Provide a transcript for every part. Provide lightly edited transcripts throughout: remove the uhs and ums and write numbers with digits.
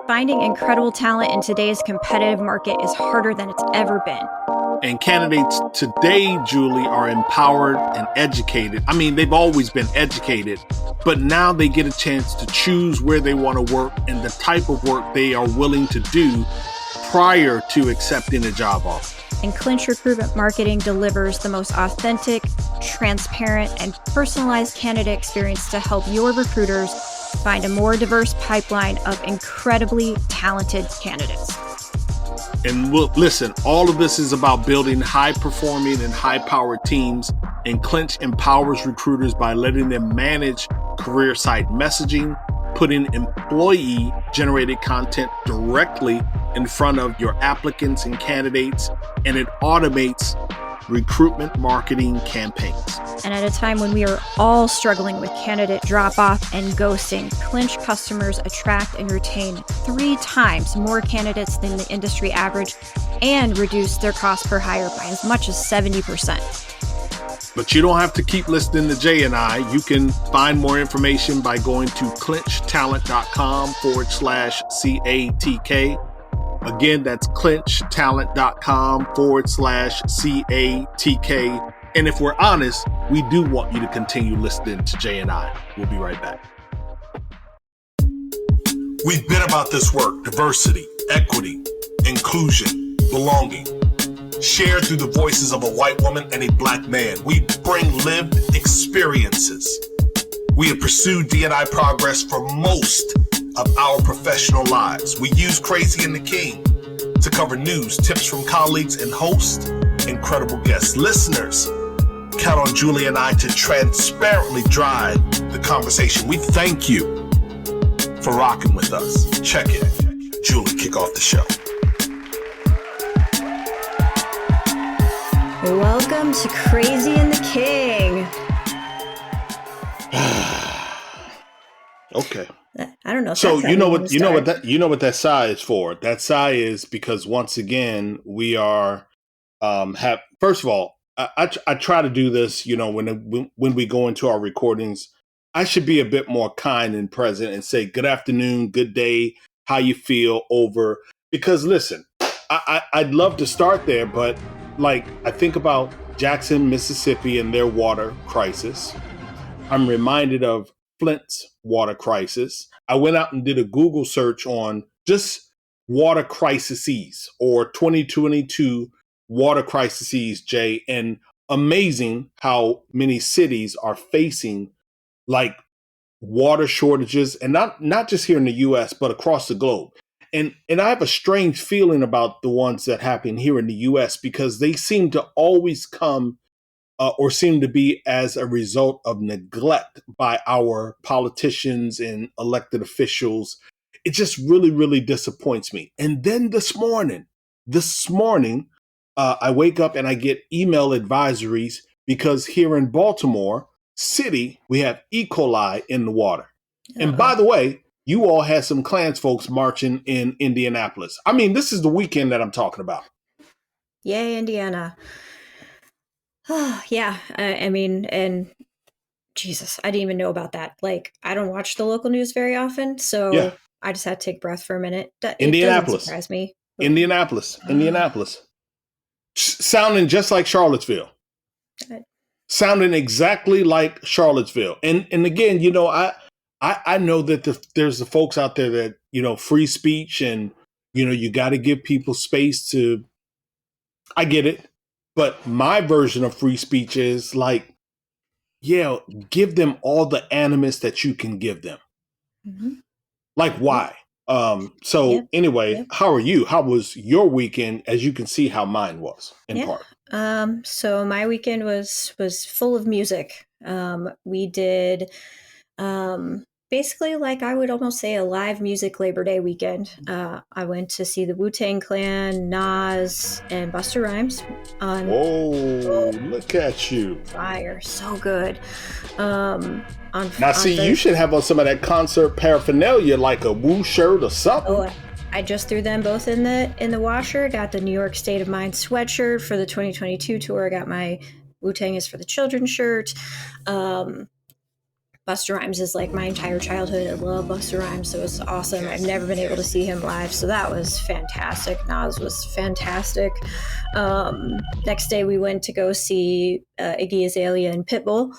Finding incredible talent in today's competitive market is harder than it's ever been. And candidates today, Julie, are empowered and educated. I mean, they've always been educated, but now they get a chance to choose where they want to work and the type of work they are willing to do prior to accepting a job offer. And Clinch Recruitment Marketing delivers the most authentic, transparent, and personalized candidate experience to help your recruiters find a more diverse pipeline of incredibly talented candidates. And look, listen, all of this is about building high-performing and high-powered teams, and Clinch empowers recruiters by letting them manage career site messaging, putting employee-generated content directly in front of your applicants and candidates, and it automates recruitment marketing campaigns. And at a time when we are all struggling with candidate drop-off and ghosting, Clinch customers attract and retain 3 times more candidates than the industry average and reduce their cost per hire by as much as 70%. But you don't have to keep listening to Jay and I. You can find more information by going to clinchtalent.com/CATK. Again, that's clinchtalent.com/CATK. And if we're honest, we do want you to continue listening to Jay and I. We'll be right back. We've been about this work: diversity, equity, inclusion, belonging, shared through the voices of a white woman and a black man. We bring lived experiences. We have pursued D&I progress for most of our professional lives. We use Crazy and the King to cover news, tips from colleagues, and host incredible guests. Listeners, count on Julie and I to transparently drive the conversation. We thank you for rocking with us. Check it. Julie, kick off the show. Welcome to Crazy and the King. Okay. I don't know. So you know what that sigh is for. That sigh is because once again we are first of all, I try to do this, when we go into our recordings, I should be a bit more kind and present and say good afternoon, good day, how you feel over, because listen, I'd love to start there, but like I think about Jackson, Mississippi and their water crisis. I'm reminded of Flint's water crisis. I went out and did a Google search on just water crises or 2022 water crises, Jay, and amazing how many cities are facing like water shortages, and not just here in the US, but across the globe. And I have a strange feeling about the ones that happen here in the US because they seem to always come or seem to be as a result of neglect by our politicians and elected officials. It just really, really disappoints me. And then this morning, I wake up and I get email advisories because here in Baltimore City, we have E. coli in the water. Uh-oh. And by the way, you all had some Klans folks marching in Indianapolis. I mean, this is the weekend that I'm talking about. Yay, Indiana. Oh, yeah. I mean, and Jesus, I didn't even know about that. Like, I don't watch the local news very often, so yeah. I just had to take a breath for a minute. Indianapolis. It doesn't surprise me. Indianapolis. Sounding just like Charlottesville. Sounding exactly like Charlottesville. And again, I know that there's the folks out there that, free speech and, you got to give people space to, I get it. But my version of free speech is like, yeah, give them all the animus that you can give them. Mm-hmm. Like, why? Anyway, How are you? How was your weekend? As you can see how mine was in part. So my weekend was full of music. We did, basically like I would almost say a live music Labor Day weekend. I went to see the Wu-Tang Clan, Nas, and Busta Rhymes. Look at you. Fire. So good. You should have on some of that concert paraphernalia, like a Wu shirt or something. Oh, I just threw them both in the washer. Got the New York State of Mind sweatshirt for the 2022 tour. I got my Wu-Tang is for the Children shirt. Busta Rhymes is like my entire childhood. I love Busta Rhymes, so it's awesome. I've Yes, never been able to yes. see him live, so that was fantastic. Nas was fantastic. Next day, we went to go see Iggy Azalea and Pitbull,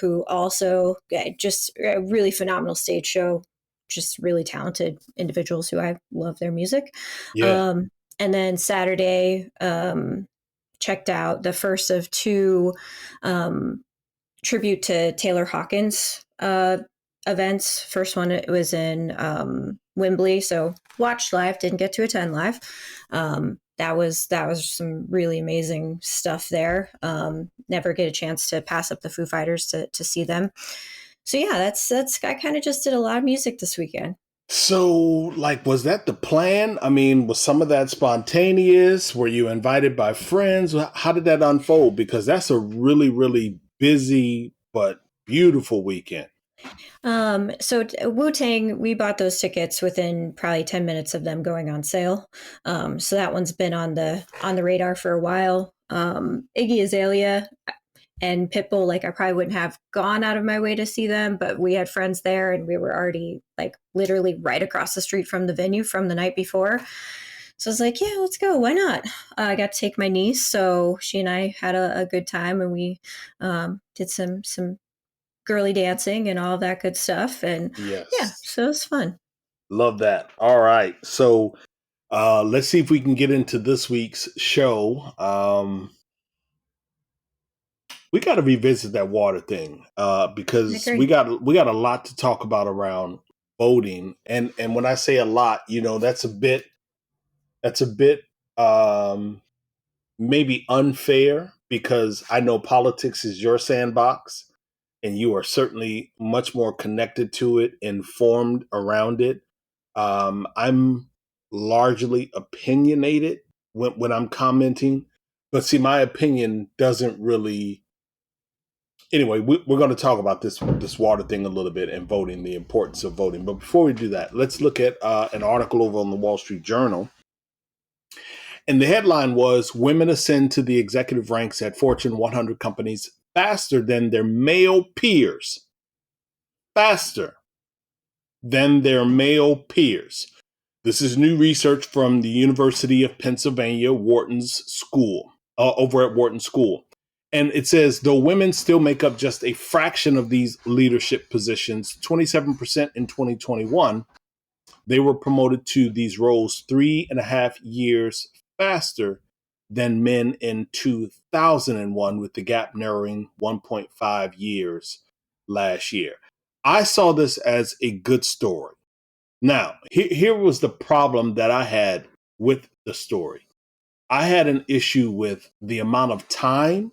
who also just a really phenomenal stage show. Just really talented individuals who I love their music. Yeah. And then Saturday, checked out the first of two um, tribute to Taylor Hawkins events. First one, it was in Wembley, so watched live, didn't get to attend live. That was some really amazing stuff there. Never get a chance to pass up the Foo Fighters to see them. So yeah, that's I kind of just did a lot of music this weekend. So, like, was that the plan? I mean, was some of that spontaneous? Were you invited by friends? How did that unfold? Because that's a really, really busy but beautiful weekend. So Wu Tang, we bought those tickets within probably 10 minutes of them going on sale. So that one's been on the radar for a while. Iggy Azalea and Pitbull, like I probably wouldn't have gone out of my way to see them, but we had friends there and we were already like literally right across the street from the venue from the night before. So I was like, yeah, let's go. Why not? I got to take my niece, so she and I had a good time, and we did some girly dancing and all that good stuff. And yeah, Yes. so it was fun. Love that. All right. So, let's see if we can get into this week's show. We got to revisit that water thing I because we agree. got a lot to talk about around voting, and when I say a lot, that's a bit um, maybe unfair because I know politics is your sandbox, and you are certainly much more connected to it, informed around it. I'm largely opinionated when I'm commenting, but see, my opinion doesn't really anyway, we're going to talk about this water thing a little bit and voting, the importance of voting. But before we do that, let's look at an article over on the Wall Street Journal. And the headline was Women Ascend to the Executive Ranks at Fortune 100 Companies Faster Than Their Male Peers. Faster than their male peers. This is new research from the University of Pennsylvania, Wharton's school, over at Wharton School. And it says, though women still make up just a fraction of these leadership positions, 27% in 2021, they were promoted to these roles 3.5 years faster than men in 2001, with the gap narrowing 1.5 years last year. I saw this as a good story. Now, here was the problem that I had with the story. I had an issue with the amount of time,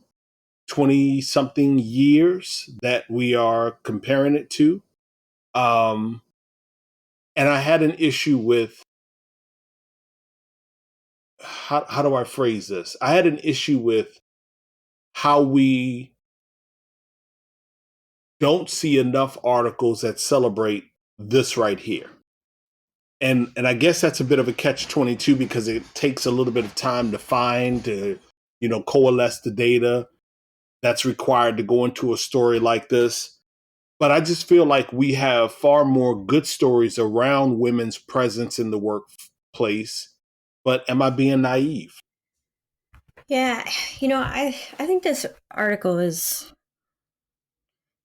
20 something years that we are comparing it to. Um, and I had an issue with how do I phrase this? I had an issue with how we don't see enough articles that celebrate this right here. And I guess that's a bit of a catch 22 because it takes a little bit of time to find to coalesce the data that's required to go into a story like this. But I just feel like we have far more good stories around women's presence in the workplace. But am I being naive? Yeah, I think this article is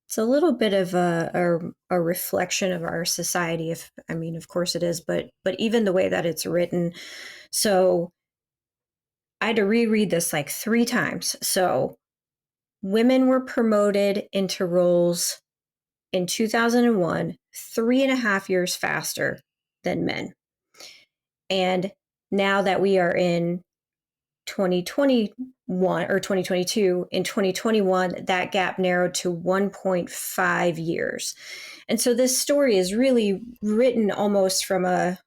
it's a little bit of a reflection of our society. If I mean, of course it is, but even the way that it's written. So I had to reread this like three times. So women were promoted into roles in 2001, 3.5 years faster than men. And now that we are in 2021 or 2022, in 2021, that gap narrowed to 1.5 years. And so this story is really written almost from and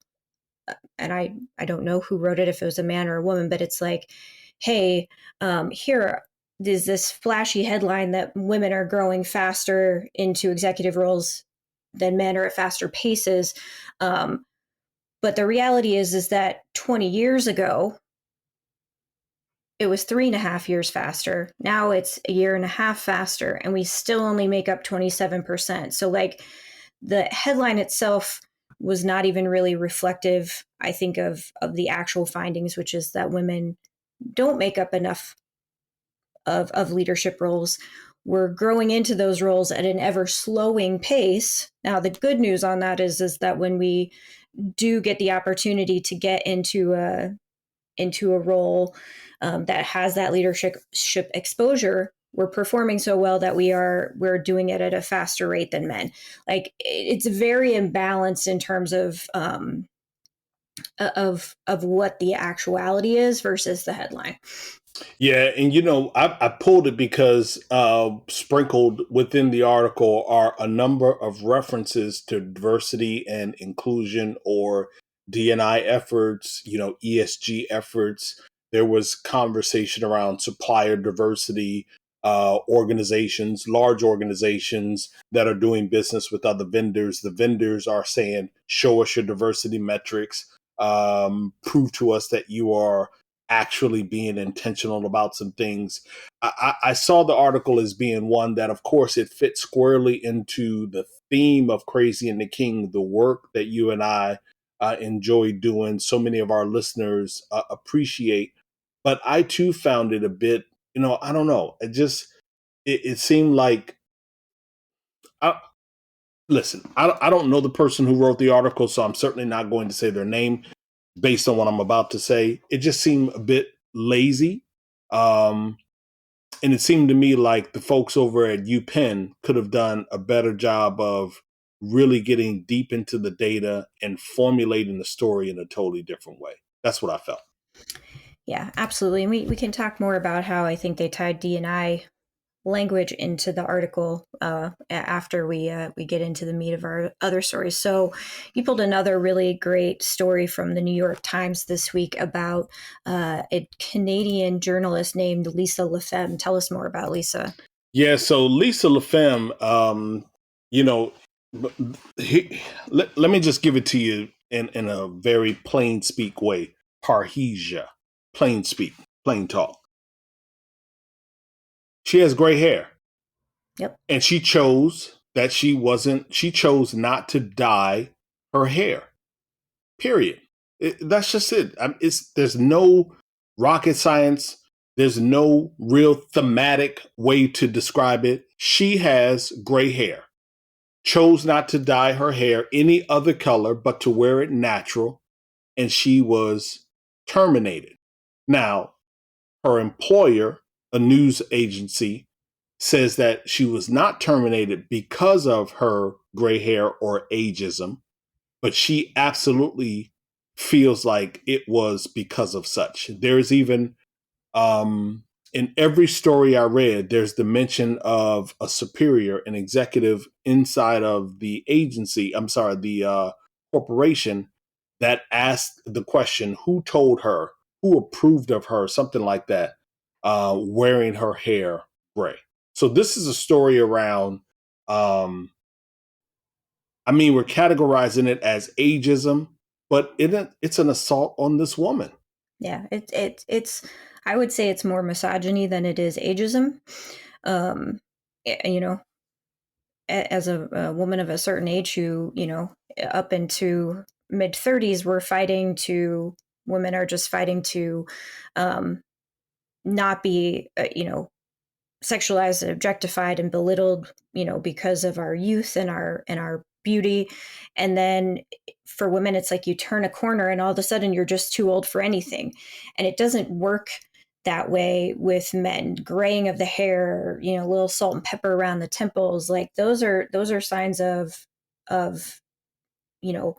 I don't know who wrote it, if it was a man or a woman, but it's like, hey, here is this flashy headline that women are growing faster into executive roles than men or at faster paces. But the reality is that 20 years ago, it was 3.5 years faster. Now it's a year and a half faster, and we still only make up 27%. So, like, the headline itself was not even really reflective, I think, of the actual findings, which is that women don't make up enough of leadership roles. We're growing into those roles at an ever slowing pace. Now, the good news on that is that when we do get the opportunity to get into a role that has that leadership exposure, we're performing so well that we're doing it at a faster rate than men. Like, it's very imbalanced in terms of what the actuality is versus the headline. Yeah, and I pulled it because sprinkled within the article are a number of references to diversity and inclusion or D&I efforts, ESG efforts. There was conversation around supplier diversity, organizations, large organizations that are doing business with other vendors. The vendors are saying, show us your diversity metrics, prove to us that you are actually being intentional about some things. I saw the article as being one that, of course, it fits squarely into the theme of Crazy and the King, the work that you and I enjoy doing. So many of our listeners appreciate. But I too found it a bit, I don't know. It seemed like, I, listen, I don't know the person who wrote the article, so I'm certainly not going to say their name based on what I'm about to say. It just seemed a bit lazy. Um, and it seemed to me like the folks over at UPenn could have done a better job of really getting deep into the data and formulating the story in a totally different way. That's what I felt. Yeah, absolutely. And we can talk more about how I think they tied D&I language into the article after we get into the meat of our other stories. So you pulled another really great story from the New York Times this week about a Canadian journalist named Lisa LaFlamme. Tell us more about Lisa. Yeah, so Lisa LaFlamme, you know, let me just give it to you in a very plain speak way. Parhesia, plain speak, plain talk. She has gray hair. Yep. And she chose not to dye her hair. Period. That's just it. There's no rocket science. There's no real thematic way to describe it. She has gray hair, chose not to dye her hair any other color but to wear it natural, and she was terminated. Now, her employer, a news agency, says that she was not terminated because of her gray hair or ageism, but she absolutely feels like it was because of such. There's even in every story I read, there's the mention of a superior, an executive inside of the agency. I'm sorry, the corporation that asked the question, who told her, who approved of her, something like that, wearing her hair gray. So this is a story around, we're categorizing it as ageism, but it's an assault on this woman. Yeah, it's I would say it's more misogyny than it is ageism. Um, you know, as a woman of a certain age who, up into mid 30s, we're fighting to, women are just fighting to um, not be, sexualized and objectified and belittled, because of our youth and our beauty. And then for women, it's like you turn a corner and all of a sudden you're just too old for anything. And it doesn't work that way with men. Graying of the hair, a little salt and pepper around the temples, like those are signs of you know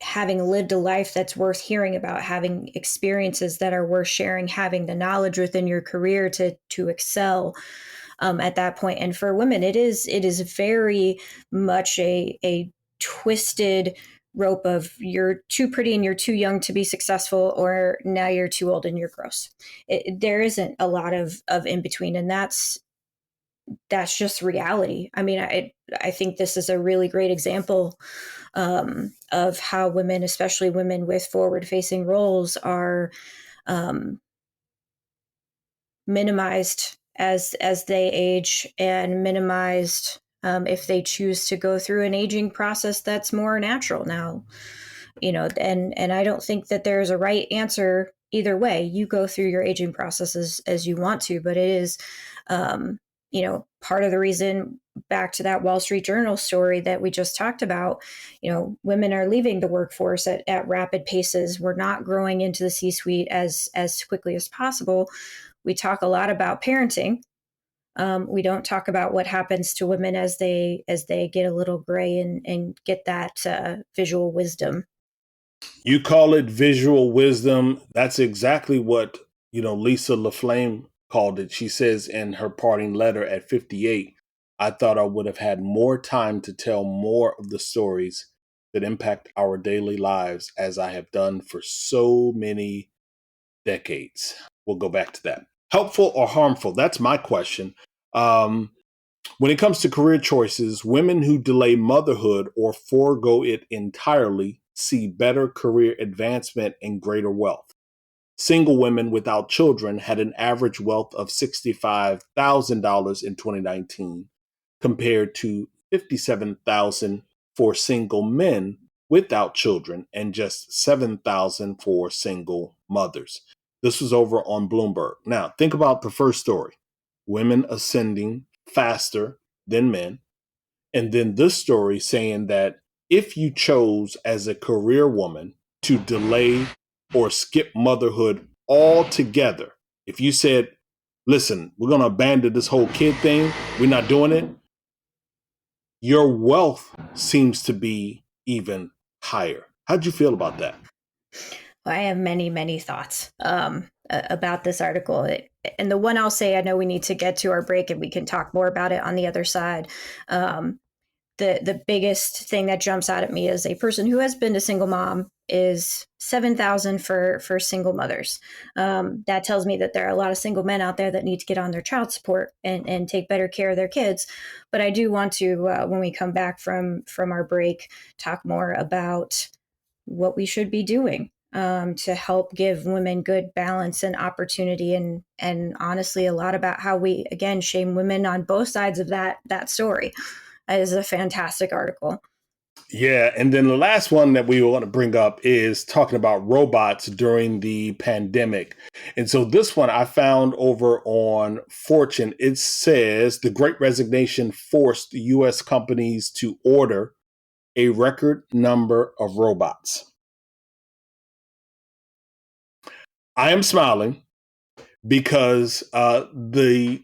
having lived a life that's worth hearing about, having experiences that are worth sharing, having the knowledge within your career to excel at that point. And for women, it is very much a twisted rope of, you're too pretty and you're too young to be successful, or now you're too old and you're gross. There isn't a lot of in between, and that's just reality. I mean, I think this is a really great example of how women, especially women with forward facing roles, are minimized as they age, and minimized if they choose to go through an aging process that's more natural now. And I don't think that there's a right answer either way. You go through your aging processes as you want to, but it is um, part of the reason, back to that Wall Street Journal story that we just talked about. Women are leaving the workforce at rapid paces. We're not growing into the C-suite as quickly as possible. We talk a lot about parenting. We don't talk about what happens to women as they get a little gray and get that visual wisdom. You call it visual wisdom. That's exactly what, Lisa LaFlamme called it. She says in her parting letter at 58, I thought I would have had more time to tell more of the stories that impact our daily lives as I have done for so many decades. We'll go back to that. Helpful or harmful? That's my question. Um, when it comes to career choices, women who delay motherhood or forego it entirely see better career advancement and greater wealth. Single women without children had an average wealth of $65,000 in 2019 compared to $57,000 for single men without children and just $7,000 for single mothers. This was over on Bloomberg. Now, think about the first story. Women ascending faster than men. And then this story saying that if you chose as a career woman to delay or skip motherhood altogether, if you said, listen, we're going to abandon this whole kid thing, we're not doing it, your wealth seems to be even higher. How'd you feel about that? I have many, many thoughts about this article. And the one I'll say, I know we need to get to our break and we can talk more about it on the other side. The biggest thing that jumps out at me as a person who has been a single mom is 7,000 for single mothers. That tells me that there are a lot of single men out there that need to get on their child support and take better care of their kids. But I do want to, when we come back from our break, talk more about what we should be doing to help give women good balance and opportunity, and honestly a lot about how we again shame women on both sides of that story. It is a fantastic article. Yeah, and then the last one that we want to bring up is talking about robots during the pandemic. And so this one I found over on Fortune. It says the Great Resignation forced US companies to order a record number of robots. I am smiling because the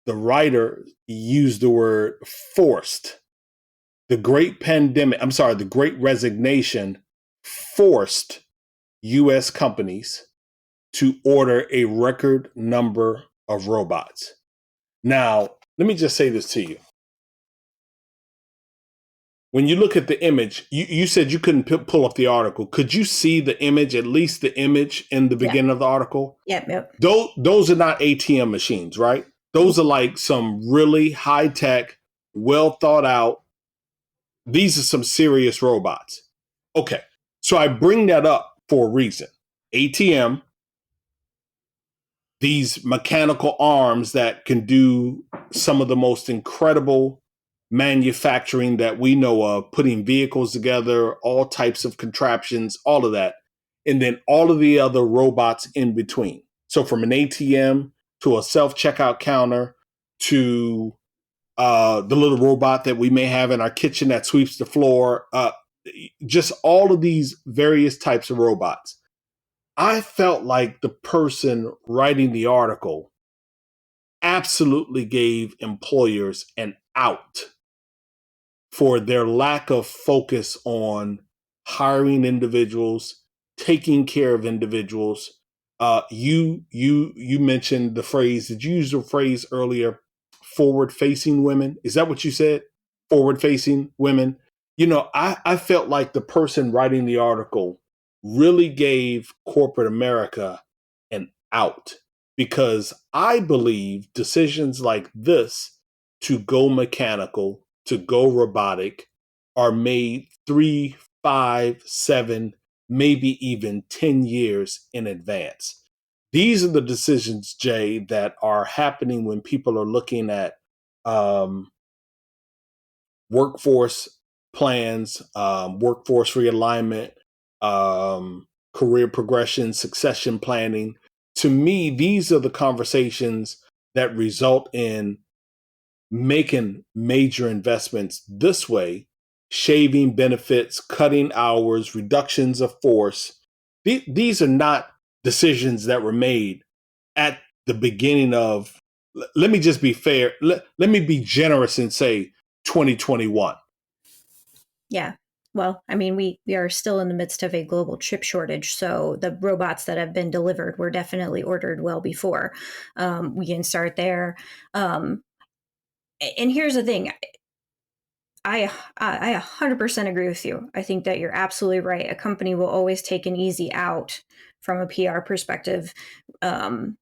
writer used the word forced. The the Great Resignation forced US companies to order a record number of robots. Now, let me just say this to you. When you look at the image, you said you couldn't pull up the article. Could you see the image, at least the image in the Yeah. beginning of the article? Yep. Those are not ATM machines, right? Those are like some really high tech, well thought out. These are some serious robots. Okay. So I bring that up for a reason. ATM, these mechanical arms that can do some of the most incredible manufacturing that we know of, putting vehicles together, all types of contraptions, all of that. And then all of the other robots in between. So from an ATM to a self checkout counter to the little robot that we may have in our kitchen that sweeps the floor, just all of these various types of robots. I felt like the person writing the article absolutely gave employers an out for their lack of focus on hiring individuals, taking care of individuals. You mentioned the phrase. Did you use the phrase earlier? Forward facing women. Is that what you said? Forward facing women. I felt like the person writing the article really gave corporate America an out because I believe decisions like this to go mechanical, to go robotic, are made 3, 5, 7, maybe even 10 years in advance. These are the decisions, Jay, that are happening when people are looking at um, workforce plans, workforce realignment, career progression, succession planning. To me, these are the conversations that result in making major investments this way, shaving benefits, cutting hours, reductions of force. These are not decisions that were made at the beginning of, let me just be fair, let me be generous and say 2021. Yeah. Well, I mean, we are still in the midst of a global chip shortage, so the robots that have been delivered were definitely ordered well before. We can start there. Um, and here's the thing: I 100% agree with you. I think that you're absolutely right. A company will always take an easy out from a PR perspective. Um,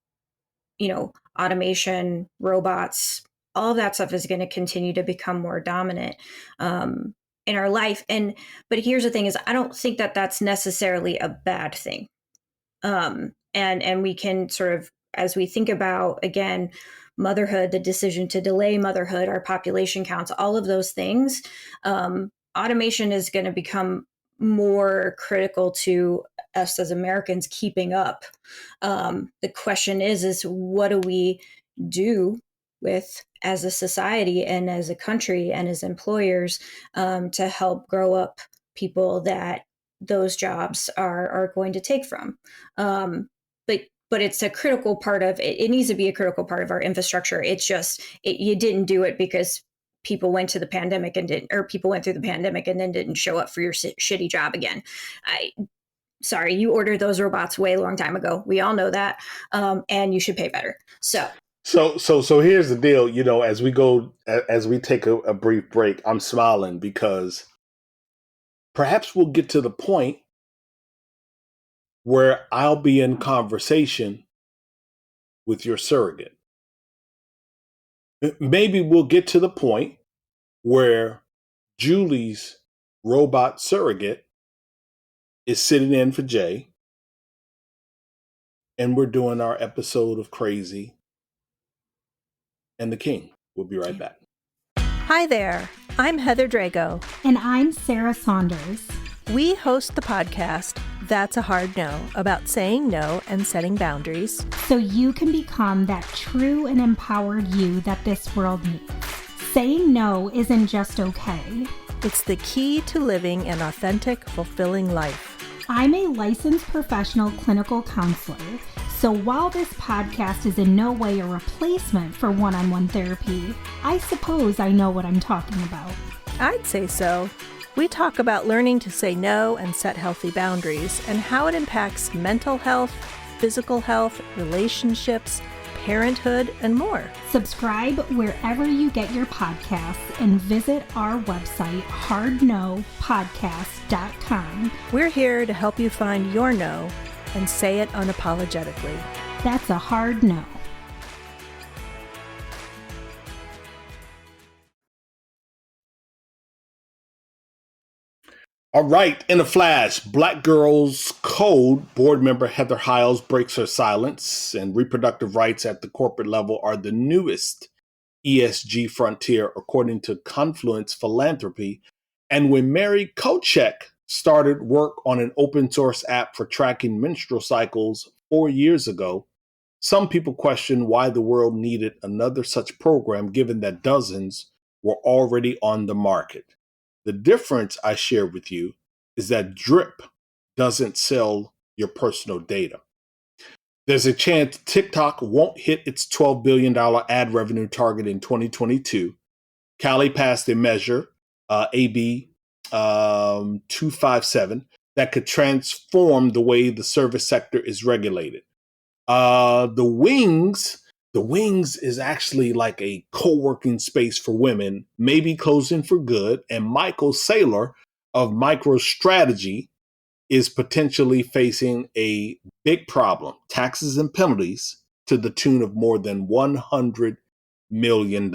Automation, robots, all of that stuff is going to continue to become more dominant in our life. But here's the thing: is I don't think that that's necessarily a bad thing. And we can sort of, as we think about again motherhood, the decision to delay motherhood, our population counts, all of those things, automation is going to become more critical to us as Americans keeping up. The question is what do we do with as a society and as a country and as employers to help grow up people that those jobs are going to take from. But it's a critical part of it. It needs to be a critical part of our infrastructure. It's just you didn't do it because people went to the pandemic and didn't, or people went through the pandemic and then didn't show up for your shitty job again. Sorry, you ordered those robots way long time ago. We all know that, and you should pay better. So here's the deal. As we take a brief break, I'm smiling because perhaps we'll get to the point where I'll be in conversation with your surrogate. Maybe we'll get to the point where Julie's robot surrogate is sitting in for Jay, and we're doing our episode of Crazy and the King. We'll be right back. Hi there, I'm Heather Drago. And I'm Sarah Saunders. We host the podcast, That's a Hard No, about saying no and setting boundaries. So you can become that true and empowered you that this world needs. Saying no isn't just okay. It's the key to living an authentic, fulfilling life. I'm a licensed professional clinical counselor, so while this podcast is in no way a replacement for one-on-one therapy, I suppose I know what I'm talking about. I'd say so. We talk about learning to say no and set healthy boundaries and how it impacts mental health, physical health, relationships, parenthood, and more. Subscribe wherever you get your podcasts and visit our website, hardnopodcast.com. We're here to help you find your no and say it unapologetically. That's a hard no. All right, in a flash, Black Girls Code board member Heather Hiles breaks her silence, and reproductive rights at the corporate level are the newest ESG frontier, according to Confluence Philanthropy. And when Mary Kochek started work on an open source app for tracking menstrual cycles 4 years ago, some people questioned why the world needed another such program, given that dozens were already on the market. The difference I share with you is that Drip doesn't sell your personal data. There's a chance TikTok won't hit its $12 billion ad revenue target in 2022. Cali passed a measure, AB 257, that could transform the way the service sector is regulated. The Wings is actually like a co-working space for women, maybe closing for good. And Michael Saylor of MicroStrategy is potentially facing a big problem, taxes and penalties to the tune of more than $100 million.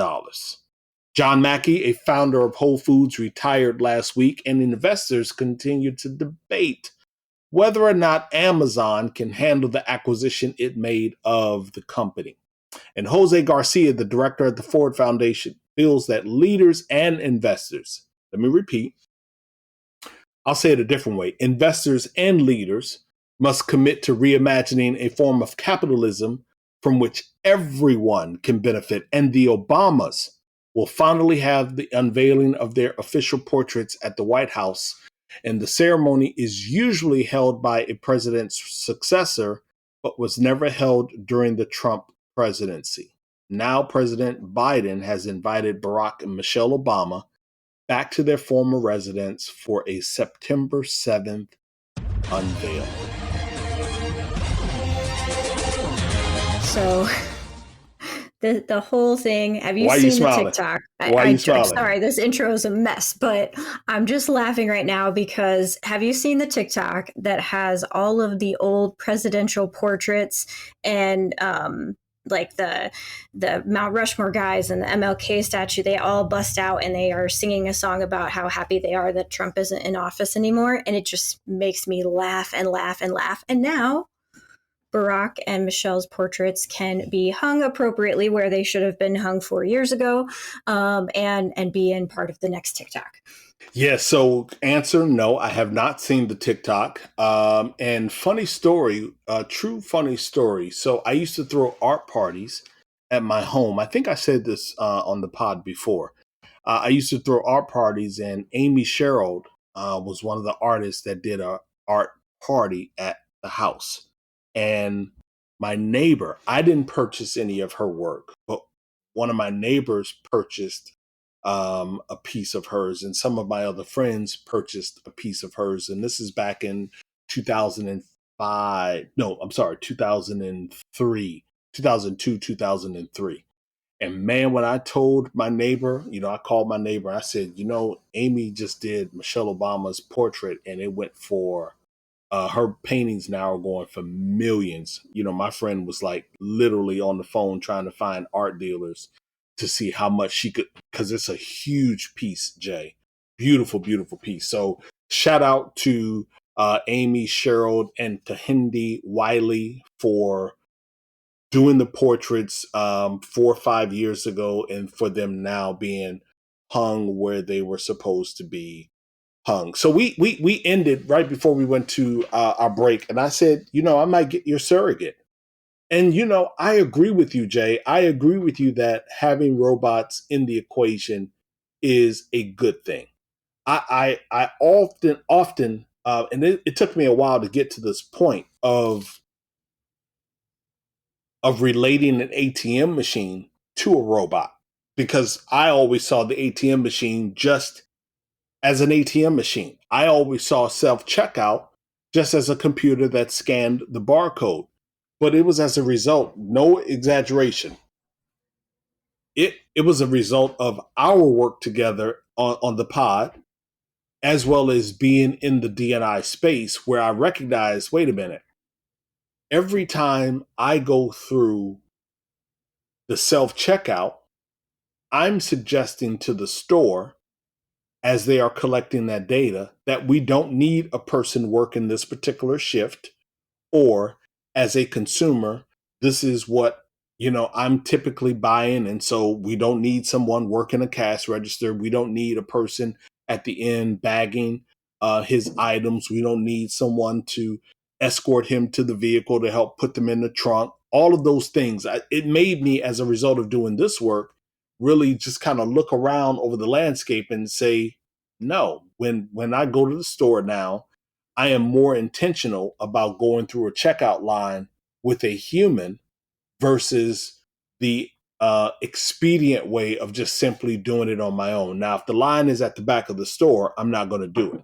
John Mackey, a founder of Whole Foods, retired last week, and investors continue to debate whether or not Amazon can handle the acquisition it made of the company. And Jose Garcia, the director at the Ford Foundation, feels that leaders and investors, let me repeat, I'll say it a different way, investors and leaders must commit to reimagining a form of capitalism from which everyone can benefit. And the Obamas will finally have the unveiling of their official portraits at the White House. And the ceremony is usually held by a president's successor, but was never held during the Trump presidency. Now, President Biden has invited Barack and Michelle Obama back to their former residence for a September 7th unveil. So the whole thing, have you Why are seen you the smiling? TikTok? Why are you smiling? Sorry, this intro is a mess, but I'm just laughing right now because have you seen the TikTok that has all of the old presidential portraits and like the Mount Rushmore guys and the MLK statue, they all bust out and they are singing a song about how happy they are that Trump isn't in office anymore. And it just makes me laugh and laugh and laugh. And now Barack and Michelle's portraits can be hung appropriately where they should have been hung 4 years ago, and be in part of the next TikTok. Yeah, so answer, no, I have not seen the TikTok. And funny story, true funny story. So I used to throw art parties at my home. I think I said this on the pod before. I used to throw art parties, and Amy Sherald was one of the artists that did a art party at the house. And my neighbor, I didn't purchase any of her work, but one of my neighbors purchased a piece of hers, and some of my other friends purchased a piece of hers. And this is back in 2005. No, I'm sorry, 2003, 2002, 2003. And man, when I told my neighbor, I called my neighbor, I said, Amy just did Michelle Obama's portrait and it went for her paintings now are going for millions. My friend was like literally on the phone trying to find art dealers to see how much she could, because it's a huge piece, Jay. Beautiful, beautiful piece. So shout out to Amy Sherald and Tahindi Wiley for doing the portraits 4 or 5 years ago, and for them now being hung where they were supposed to be hung. So we ended right before we went to our break, and I said, I might get your surrogate. And I agree with you, Jay. I agree with you that having robots in the equation is a good thing. I often, and it took me a while to get to this point of relating an ATM machine to a robot, because I always saw the ATM machine just as an ATM machine. I always saw self-checkout just as a computer that scanned the barcode. But it was as a result, no exaggeration, it was a result of our work together on the pod, as well as being in the D&I space, where I recognized, wait a minute, every time I go through the self-checkout, I'm suggesting to the store, as they are collecting that data, that we don't need a person working this particular shift, or as a consumer, this is what I'm typically buying, and so we don't need someone working a cash register. We don't need a person at the end bagging his items. We don't need someone to escort him to the vehicle to help put them in the trunk. All of those things. It made me, as a result of doing this work, really just kind of look around over the landscape and say, no, when I go to the store now, I am more intentional about going through a checkout line with a human versus the expedient way of just simply doing it on my own. Now, if the line is at the back of the store, I'm not going to do it.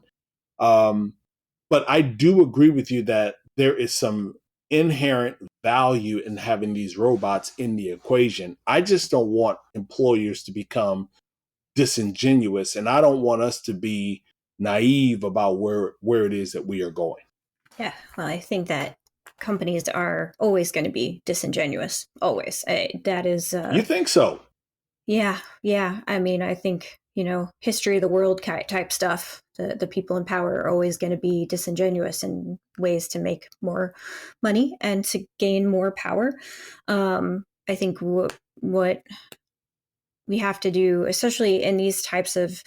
But I do agree with you that there is some inherent value in having these robots in the equation. I just don't want employers to become disingenuous, and I don't want us to be naive about where it is that we are going. Yeah, well, I think that companies are always going to be disingenuous. Always. That is. You think so? Yeah. I mean, I think history of the world type stuff. The people in power are always going to be disingenuous in ways to make more money and to gain more power. I think what we have to do, especially in these types of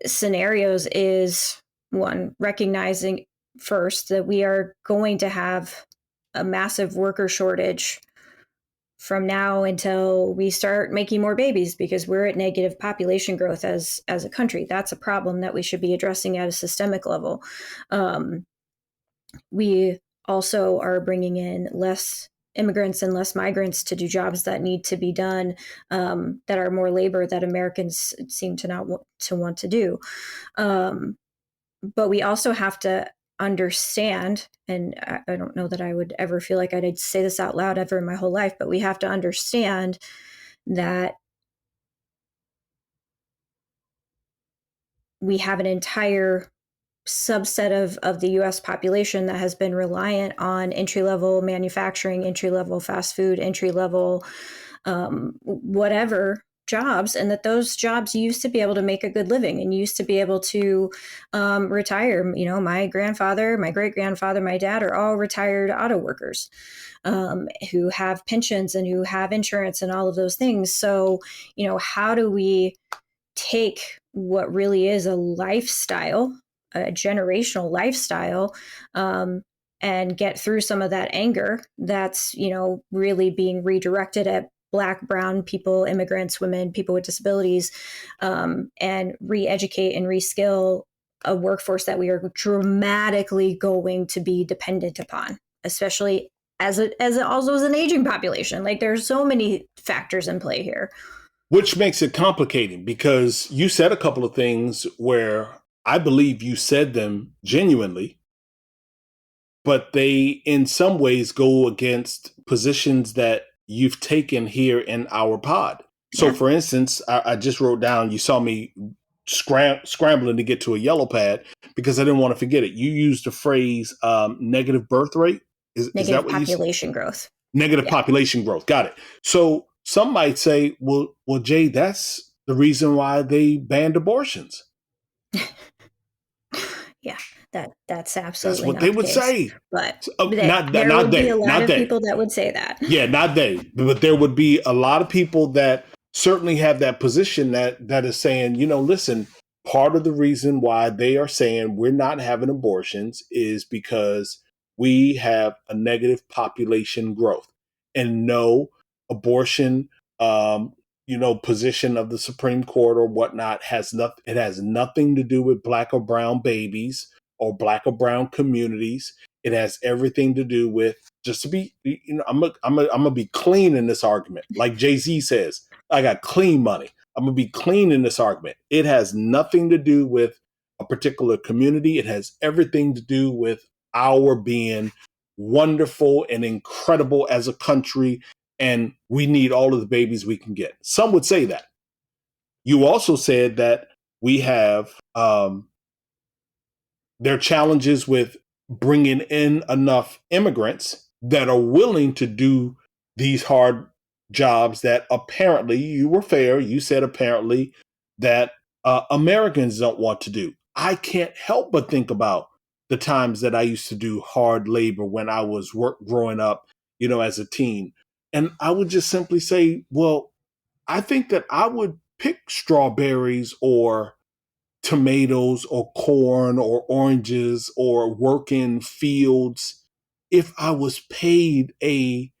scenarios, is one, recognizing first that we are going to have a massive worker shortage from now until we start making more babies, because we're at negative population growth as a country. That's a problem that we should be addressing at a systemic level. We also are bringing in less immigrants and less migrants to do jobs that need to be done, that are more labor that Americans seem to not want to do. But we also have to understand, and I don't know that I would ever feel like I'd say this out loud ever in my whole life, but we have to understand that we have an entire subset of the US population that has been reliant on entry-level manufacturing, entry-level fast food, entry-level whatever jobs, and that those jobs used to be able to make a good living and used to be able to retire. My grandfather, my great-grandfather, my dad are all retired auto workers who have pensions and who have insurance and all of those things. So, how do we take what really is a lifestyle, a generational lifestyle, and get through some of that anger that's, really being redirected at Black, brown people, immigrants, women, people with disabilities, and re-educate and reskill a workforce that we are dramatically going to be dependent upon, especially as it also is an aging population. Like, there's so many factors in play here. Which makes it complicating, because you said a couple of things where I believe you said them genuinely, but they in some ways go against positions that you've taken here in our pod. So, yeah. For instance, I just wrote down, you saw me scrambling to get to a yellow pad because I didn't want to forget it. You used the phrase negative birth rate. Is that what population growth. Negative population growth. Got it. So some might say, well, Jay, that's the reason why they banned abortions. Yeah, that's absolutely that's what they would say. But there would be a lot of people that would say that. Yeah, not they, but there would be a lot of people that certainly have that position that is saying, listen, part of the reason why they are saying we're not having abortions is because we have a negative population growth. And no, abortion, position of the Supreme Court or whatnot it has nothing to do with Black or brown babies or Black or brown communities. It has everything to do with, just to be, I'm gonna be clean in this argument. Like Jay-Z says, I got clean money. I'm gonna be clean in this argument. It has nothing to do with a particular community. It has everything to do with our being wonderful and incredible as a country, and we need all of the babies we can get. Some would say that. You also said that we have there are challenges with bringing in enough immigrants that are willing to do these hard jobs that apparently, you were fair, you said apparently, that Americans don't want to do. I can't help but think about the times that I used to do hard labor when I was growing up, as a teen. And I would just simply say, well, I think that I would pick strawberries or tomatoes or corn or oranges or work in fields if I was paid I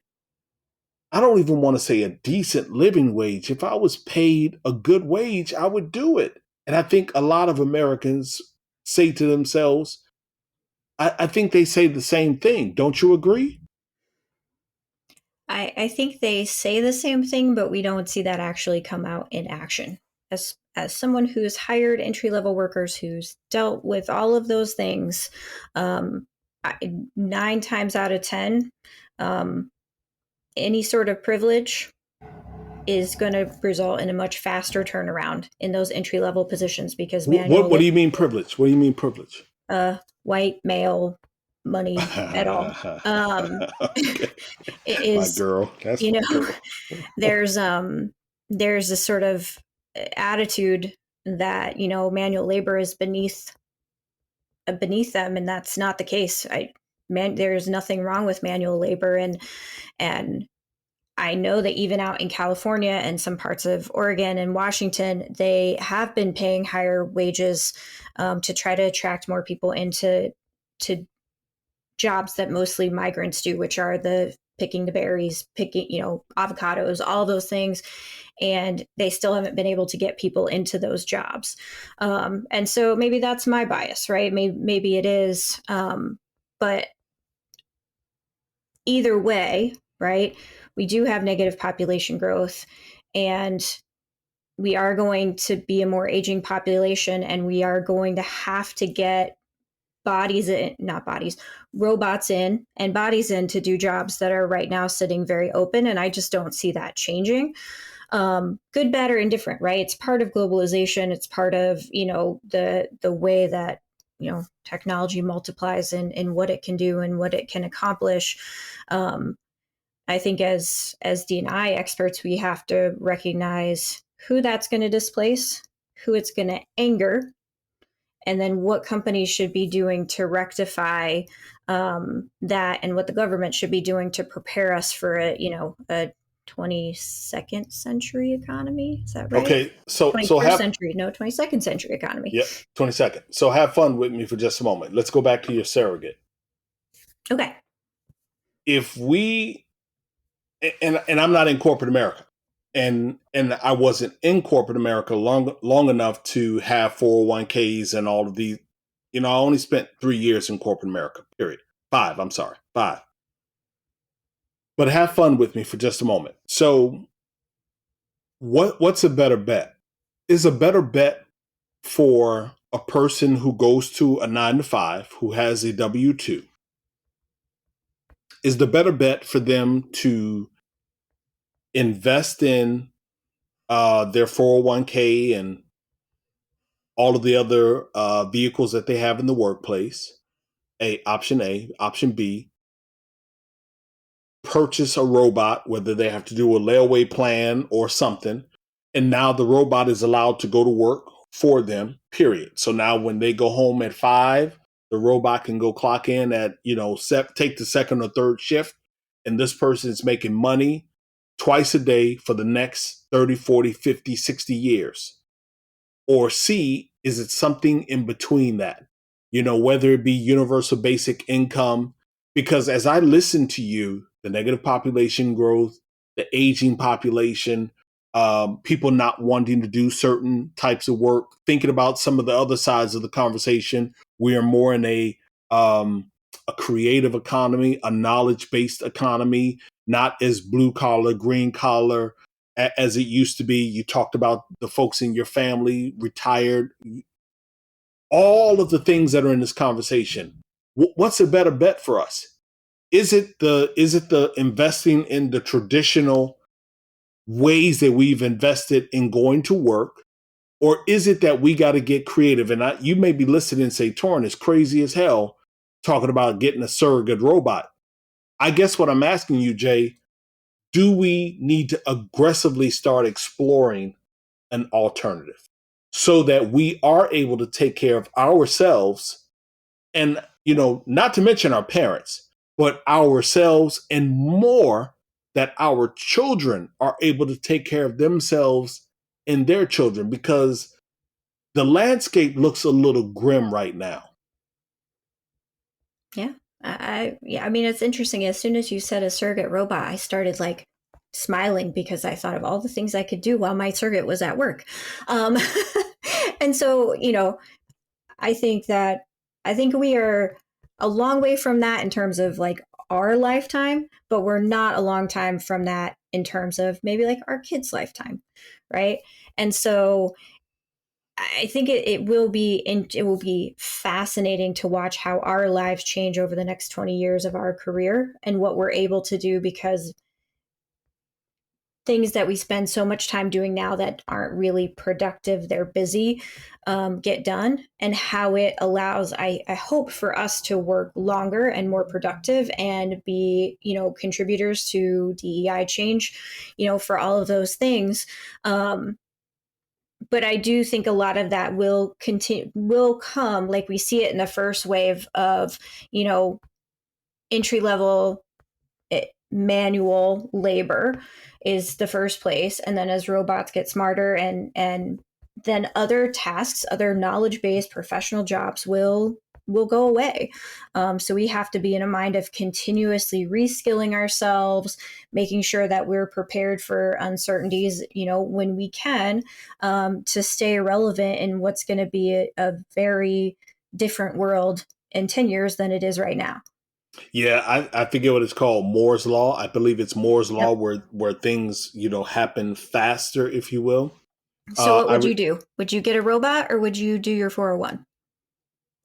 don't even want to say a decent living wage. If I was paid a good wage, I would do it. And I think a lot of Americans say to themselves, I think they say the same thing. Don't you agree? I think they say the same thing, but we don't see that actually come out in action. As someone who's hired entry-level workers, who's dealt with all of those things, 9 times out of 10, any sort of privilege is going to result in a much faster turnaround in those entry-level positions, because what do you mean privilege? What do you mean privilege? White male money at all. Okay. It is, my girl. That's my girl. there's a sort of attitude that, manual labor is beneath them, and that's not the case. There's nothing wrong with manual labor, and I know that even out in California and some parts of Oregon and Washington, they have been paying higher wages to try to attract more people into jobs that mostly migrants do, which are the picking the berries, picking, avocados, all those things. And they still haven't been able to get people into those jobs. And so maybe that's my bias, right? Maybe it is. But either way, right, we do have negative population growth, and we are going to be a more aging population, and we are going to have to get robots in and bodies in to do jobs that are right now sitting very open. And I just don't see that changing. Good, bad, or indifferent, right? It's part of globalization. It's part of, the way that, technology multiplies in what it can do and what it can accomplish. I think as D&I experts, we have to recognize who that's going to displace, who it's going to anger, and then what companies should be doing to rectify that, and what the government should be doing to prepare us for a 22nd century economy. Is that right? Okay, so 22nd century economy. Yep, 22nd. So have fun with me for just a moment. Let's go back to your surrogate. Okay. If we, and I'm not in corporate America, and I wasn't in corporate America long enough to have 401ks and all of these. I only spent 3 years in corporate America, period. 5, I'm sorry, 5. But have fun with me for just a moment. So what's a better bet? Is a better bet for a person who goes to a 9-to-5, who has a W-2, is the better bet for them to invest in their 401k and all of the other vehicles that they have in the workplace? Option A. Option B, purchase a robot, whether they have to do a layaway plan or something, and now the robot is allowed to go to work for them, period. So now when they go home at 5, the robot can go clock in at, take the second or third shift, and this person is making money twice a day for the next 30, 40, 50, 60 years. Or C, is it something in between that? Whether it be universal basic income, because as I listen to you, the negative population growth, the aging population, people not wanting to do certain types of work, thinking about some of the other sides of the conversation, we are more in a creative economy, a knowledge-based economy, not as blue collar, green collar as it used to be. You talked about the folks in your family, retired, all of the things that are in this conversation. What's a better bet for us? Is it the investing in the traditional ways that we've invested in going to work, or is it that we got to get creative? And you may be listening and say, Torin is crazy as hell talking about getting a surrogate robot. I guess what I'm asking you, Jay, do we need to aggressively start exploring an alternative so that we are able to take care of ourselves and, not to mention our parents, but ourselves, and more, that our children are able to take care of themselves and their children, because the landscape looks a little grim right now. Yeah. I mean, it's interesting. As soon as you said a surrogate robot, I started smiling because I thought of all the things I could do while my surrogate was at work. And so, I think we are a long way from that in terms of our lifetime, but we're not a long time from that in terms of maybe our kids' lifetime. Right. And so I think it will be fascinating to watch how our lives change over the next 20 years of our career and what we're able to do, because things that we spend so much time doing now that aren't really productive, they're busy, get done, and how it allows, I hope, for us to work longer and more productive and be, contributors to DEI change, for all of those things. but I do think a lot of that will come, like we see it in the first wave of, entry level manual labor is the first place. And then as robots get smarter and then other tasks, other knowledge-based professional jobs will go away. So we have to be in a mind of continuously reskilling ourselves, making sure that we're prepared for uncertainties, when we can, to stay relevant in what's going to be a very different world in 10 years than it is right now. Yeah, I forget what it's called, Moore's Law. I believe it's Moore's Law Yep. where things, happen faster, if you will. So what would you do? Would you get a robot or would you do your 401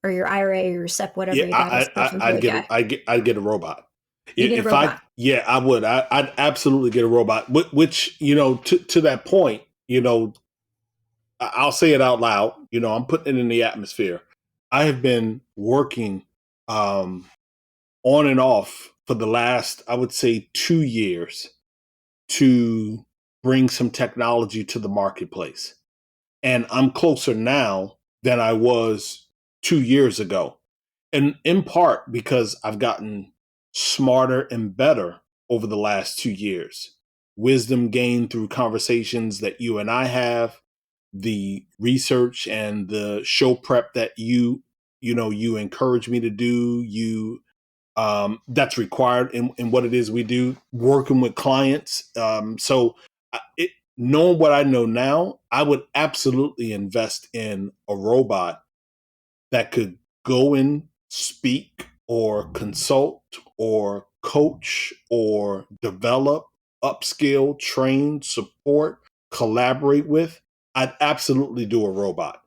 or your IRA or your SEP, whatever Yeah, you got as self-employed guy? I'd get a robot. You get a If robot. I would. I'd absolutely get a robot. Which, to that point, I'll say it out loud. I'm putting it in the atmosphere. I have been working on and off for the last, I would say, 2 years to bring some technology to the marketplace. And I'm closer now than I was 2 years ago. And in part because I've gotten smarter and better over the last 2 years. Wisdom gained through conversations that you and I have, the research and the show prep that you encourage me to do, that's required in what it is we do, working with clients. Knowing what I know now, I would absolutely invest in a robot that could go and speak or consult or coach or develop, upskill, train, support, collaborate with. I'd absolutely do a robot.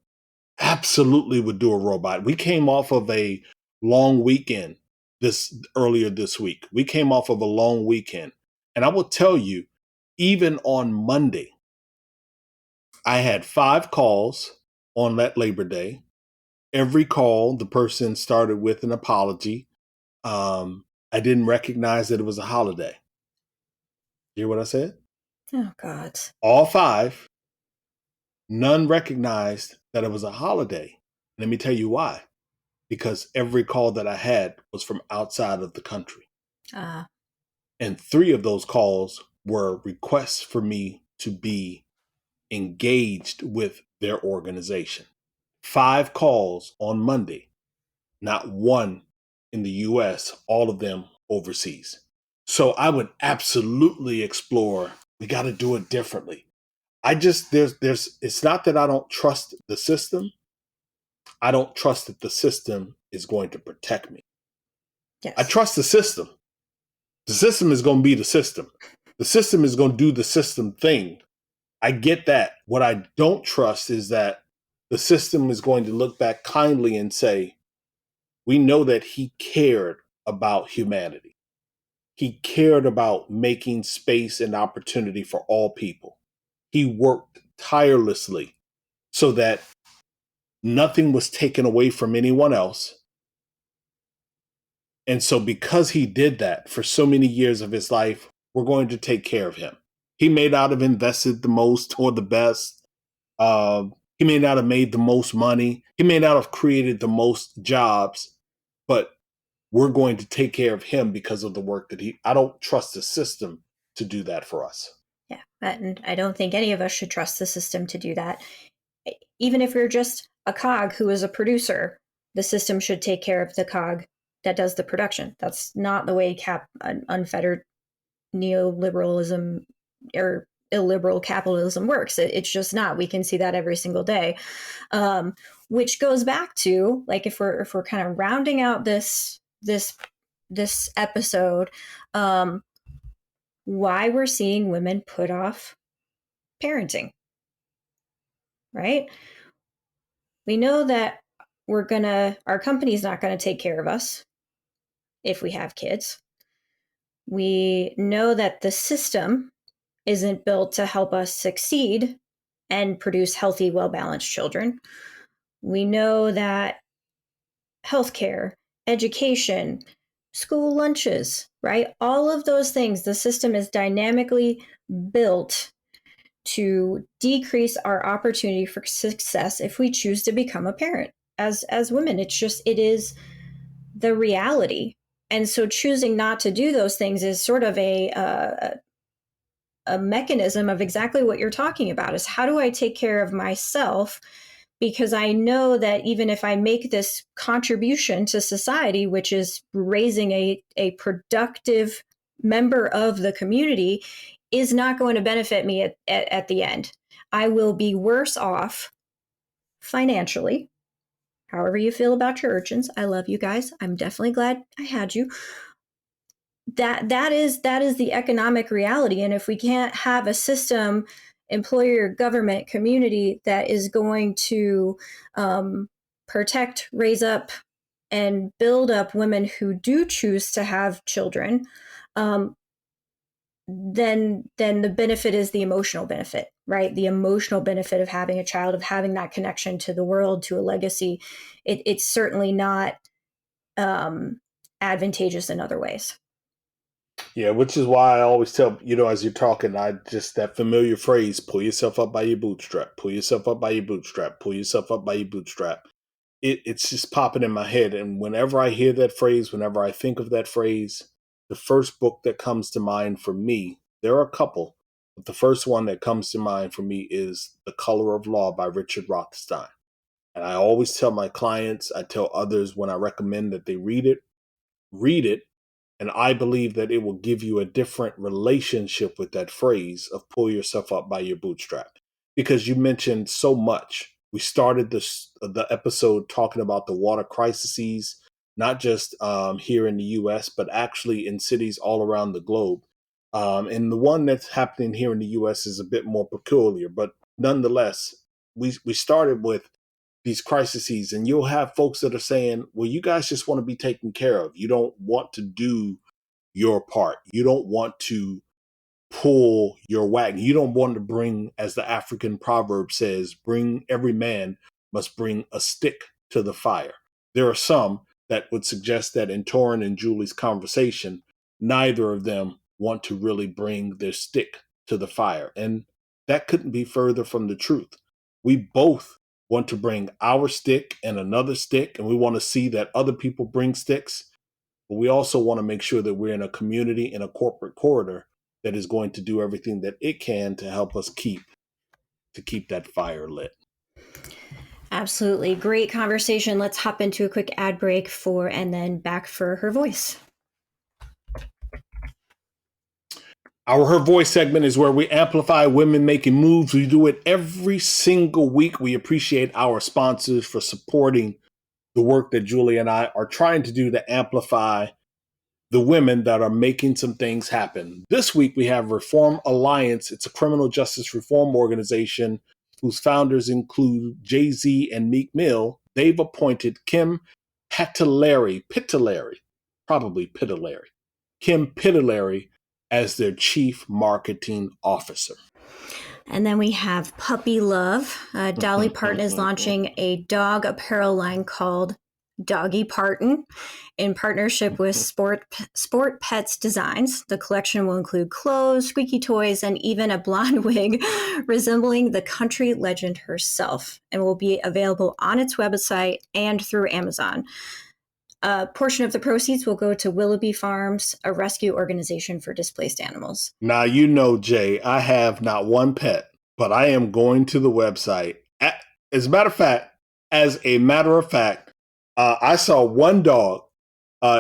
Absolutely would do a robot. We came off of a long weekend earlier this week. We came off of a long weekend. And I will tell you, even on Monday, I had 5 calls on that Labor Day. Every call, the person started with an apology. I didn't recognize that it was a holiday. You hear what I said? Oh, God. All 5, none recognized that it was a holiday. Let me tell you why. Because every call that I had was from outside of the country. And 3 of those calls were requests for me to be engaged with their organization. 5 calls on Monday, not one in the US, all of them overseas. So I would absolutely explore, we got to do it differently. It's not that I don't trust the system. I don't trust that the system is going to protect me. Yes. I trust the system. The system is going to be the system. The system is going to do the system thing. I get that. What I don't trust is that the system is going to look back kindly and say, we know that he cared about humanity. He cared about making space and opportunity for all people. He worked tirelessly so that nothing was taken away from anyone else. And so because he did that for so many years of his life, we're going to take care of him. He may not have invested the most or the best. He may not have made the most money. He may not have created the most jobs, but we're going to take care of him because of the work that I don't trust the system to do that for us. Yeah. And I don't think any of us should trust the system to do that. Even if you're just a cog who is a producer, the system should take care of the cog that does the production. That's not the way unfettered neoliberalism or illiberal capitalism works. It's just not. We can see that every single day, which goes back to, like, if we're kind of rounding out this episode, why we're seeing women put off parenting, right? We know that our company's not going to take care of us if we have kids. We know that the system isn't built to help us succeed and produce healthy, well-balanced children. We know that healthcare, education, school lunches, right? All of those things, the system is dynamically built to decrease our opportunity for success if we choose to become a parent as women. It is the reality. And so choosing not to do those things is sort of a mechanism of exactly what you're talking about, is how do I take care of myself? Because I know that even if I make this contribution to society, which is raising a productive member of the community, is not going to benefit me at the end. I will be worse off financially. However you feel about your urchins, I love you guys. I'm definitely glad I had you. That is the economic reality. And if we can't have a system, employer, government, community, that is going to protect, raise up, and build up women who do choose to have children, then the benefit is the emotional benefit, right? The emotional benefit of having a child, of having that connection to the world, to a legacy. It's certainly not advantageous in other ways. Yeah, which is why I always tell, as you're talking, that familiar phrase, pull yourself up by your bootstrap, pull yourself up by your bootstrap, pull yourself up by your bootstrap. It's just popping in my head. And whenever I hear that phrase, whenever I think of that phrase, the first book that comes to mind for me, there are a couple, but the first one that comes to mind for me is The Color of Law by Richard Rothstein. And I always tell my clients, I tell others when I recommend that they read it. And I believe that it will give you a different relationship with that phrase of pull yourself up by your bootstrap. Because you mentioned so much. We started the episode talking about the water crises, not just here in the U.S., but actually in cities all around the globe. And the one that's happening here in the U.S. is a bit more peculiar, but nonetheless, we started with these crises, and you'll have folks that are saying, well, you guys just want to be taken care of. You don't want to do your part. You don't want to pull your wagon. You don't want to bring, as the African proverb says, every man must bring a stick to the fire. There are some that would suggest that in Torin and Julie's conversation, neither of them want to really bring their stick to the fire. And that couldn't be further from the truth. We both want to bring our stick and another stick, and we want to see that other people bring sticks. But we also want to make sure that we're in a community, in a corporate corridor that is going to do everything that it can to help us keep that fire lit. Absolutely. Great conversation. Let's hop into a quick ad break and then back for Her Voice. Our Her Voice segment is where we amplify women making moves. We do it every single week. We appreciate our sponsors for supporting the work that Julie and I are trying to do to amplify the women that are making some things happen. This week we have Reform Alliance. It's a criminal justice reform organization whose founders include Jay-Z and Meek Mill. They've appointed Kim Pitillary, Kim Pitillary, as their chief marketing officer. And then we have Puppy Love. Dolly Parton is launching a dog apparel line called Doggy Parton in partnership with Sport Pets Designs. The collection will include clothes, squeaky toys, and even a blonde wig resembling the country legend herself, and will be available on its website and through Amazon. A portion of the proceeds will go to Willoughby Farms, a rescue organization for displaced animals. Now, Jay, I have not one pet, but I am going to the website. As a matter of fact, I saw one dog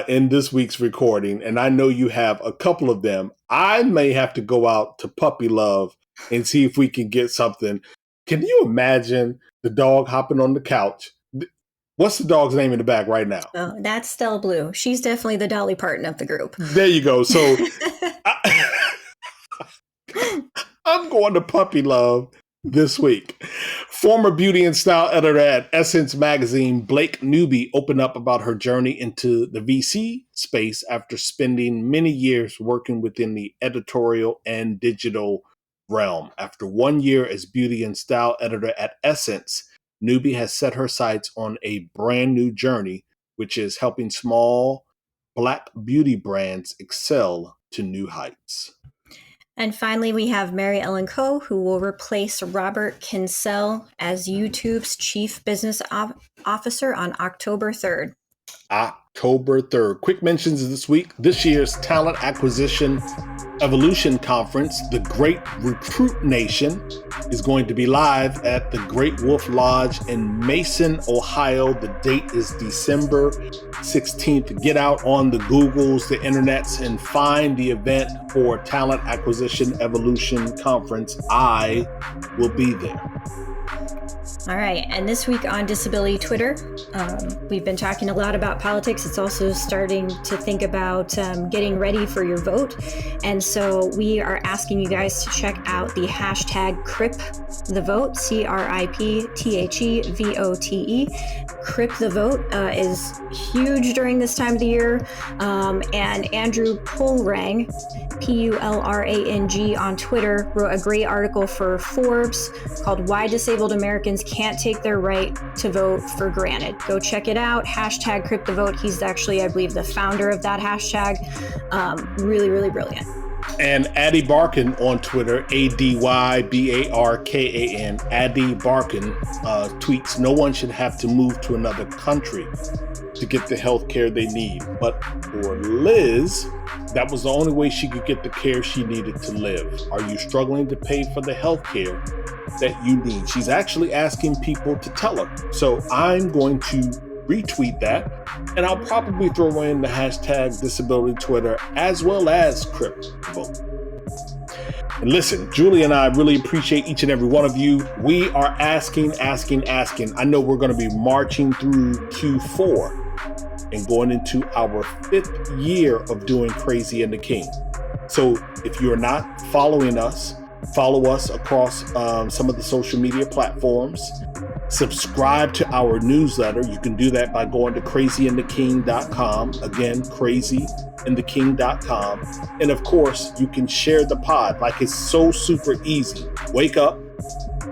in this week's recording, and I know you have a couple of them. I may have to go out to Puppy Love and see if we can get something. Can you imagine the dog hopping on the couch? What's the dog's name in the back right now? Oh, that's Stella Blue. She's definitely the Dolly Parton of the group. There you go. So I'm going to Puppy Love this week. Former beauty and style editor at Essence magazine, Blake Newby, opened up about her journey into the VC space after spending many years working within the editorial and digital realm. After 1 year as beauty and style editor at Essence, Newby has set her sights on a brand new journey, which is helping small Black beauty brands excel to new heights. And finally, we have Mary Ellen Coe, who will replace Robert Kinsell as YouTube's Chief Business Officer on October 3rd. October 3rd. Quick mentions this week. This year's Talent Acquisition Evolution Conference, the Great Recruit Nation, is going to be live at the Great Wolf Lodge in Mason, Ohio. The date is December 16th. Get out on the Googles, the internets, and find the event for Talent Acquisition Evolution Conference. I will be there. All right, and this week on Disability Twitter, we've been talking a lot about politics. It's also starting to think about getting ready for your vote. And so we are asking you guys to check out the hashtag CRIPTheVote, CRIPTHEVOTE. Crip the Vote is huge during this time of the year. And Andrew Pulrang, Pulrang on Twitter, wrote a great article for Forbes called Why Disabled Americans Can't Take Their Right to Vote for Granted. Go check it out. Hashtag CRIPTheVote. He's actually, I believe, the founder of that hashtag. Really, really brilliant. And Addie Barkan on Twitter, ADYBARKAN, Addie Barkan tweets, no one should have to move to another country to get the health care they need. But for Liz, that was the only way she could get the care she needed to live. Are you struggling to pay for the health care that you need? She's actually asking people to tell her. So I'm going to retweet that, and I'll probably throw in the hashtag Disability Twitter as well as CRIPTheVote. And listen, Julie and I really appreciate each and every one of you. We are asking. I know we're going to be marching through Q4 and going into our 5th year of doing Crazy and the King. So if you're not following us, follow us across some of the social media platforms. Subscribe to our newsletter. You can do that by going to crazyandtheking.com. Again, crazyandtheking.com. And of course, you can share the pod. Like, it's so super easy. Wake up,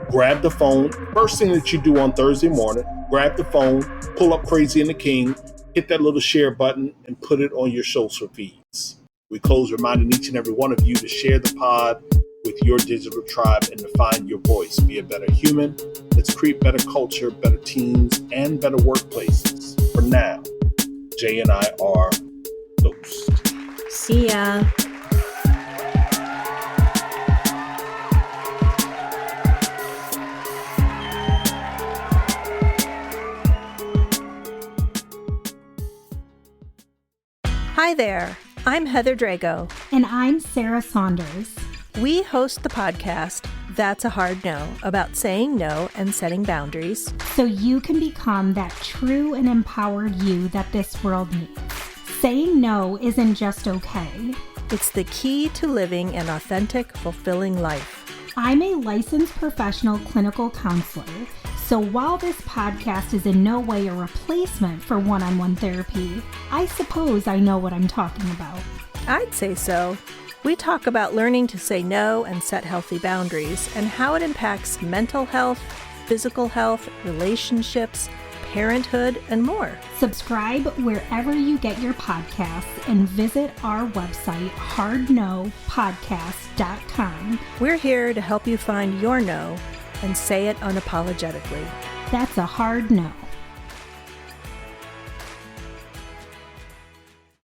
grab the phone. First thing that you do on Thursday morning, grab the phone, pull up Crazy and the King, hit that little share button, and put it on your social feeds. We close reminding each and every one of you to share the pod with your digital tribe and to find your voice. Be a better human. Let's create better culture, better teams, and better workplaces. For now, Jay and I are Ghost. See ya. Hi there, I'm Heather Drago. And I'm Sarah Saunders. We host the podcast, That's a Hard No, about saying no and setting boundaries. So you can become that true and empowered you that this world needs. Saying no isn't just okay. It's the key to living an authentic, fulfilling life. I'm a licensed professional clinical counselor, so while this podcast is in no way a replacement for one-on-one therapy, I suppose I know what I'm talking about. I'd say so. We talk about learning to say no and set healthy boundaries and how it impacts mental health, physical health, relationships, parenthood, and more. Subscribe wherever you get your podcasts and visit our website, hardnopodcast.com. We're here to help you find your no and say it unapologetically. That's a hard no.